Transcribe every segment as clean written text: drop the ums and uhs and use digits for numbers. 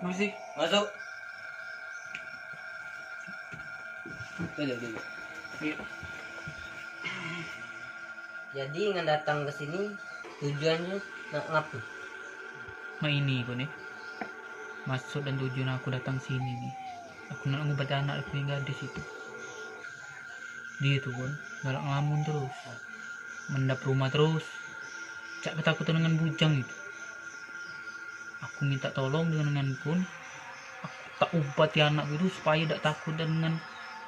Musik masuk. Tuh. Jadi nggak datang ke sini tujuannya ngapa? Nah ini kok nih. Maksud dan tujuan aku datang sini nih. Aku nak ngubat anak aku yang gadis itu. Dia tuh kan galak ngelamun terus. Mendap rumah terus. Cak ketakutan dengan bujang itu. Aku minta tolong dengan pun aku tak ubati anak itu supaya tidak takut dengan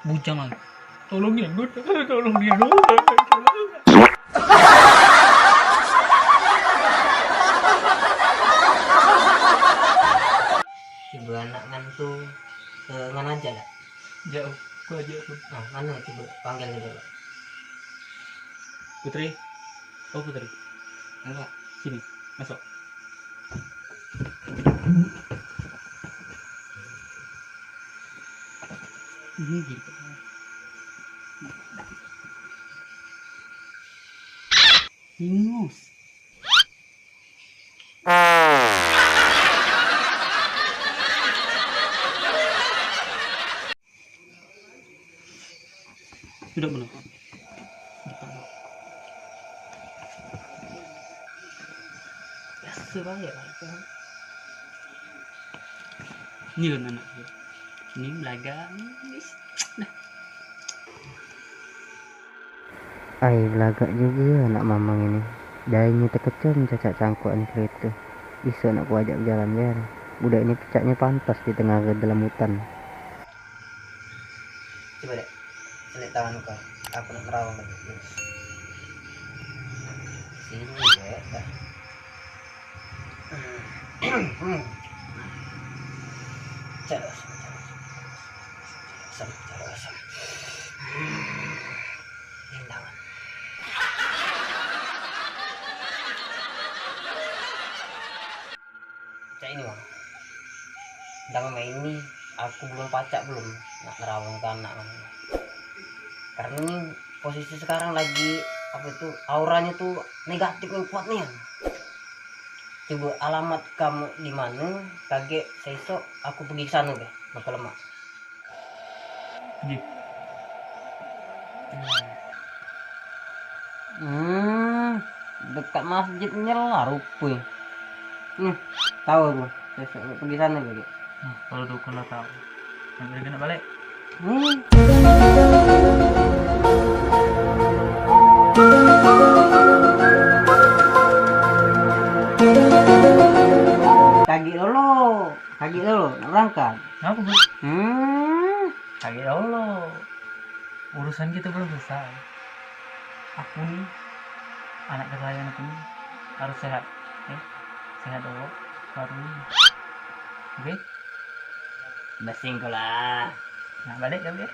bujang lagi. Tolong dia, tolong dia dong. Coba anak ngantu ngan aja lah. Jauh, aku aja aku. Nah, mana coba panggil dulu. Putri, oh Putri, Enggak. sini, masuk. Ini gitu. Ingus. Sudah belum? Biasa banget lah itu. Ini kan anak dia. Ini belaga. Ay, belagak juga anak mamang ini. Dainya terkecam cacat cangkuan kereta. Bisa nak ku ajak jalan-jalan. Budak ini pecaknya pantas di tengah dalam hutan. Coba dek, selit tangan kau. Aku nak merawang lagi. Sini dek. Cara. Tangan. Cak ini bang. Sedang main ini aku belum pacak belum nak merawang ke anak. Karena ini posisi sekarang lagi apa itu auranya tuh negatif yang kuat nih. Coba alamat kamu di mana? Kaget sesok aku pergi ke sana deh, bakal lemak. Di. Dekat masjidnya lah rupanya. Tahu aku. Sesok aku pergi sana lagi. Nah, kalau dukun lah tahu. Nanti kena balik. Kaki dulu, nak berangkat. Kenapa bu? Kaget dulu. Urusan kita belum selesai. Aku nih, anak kesayangan aku nih harus sehat. Sehat dulu. Baru ini. Oke? Basing kau lah. Nah balik. Balik.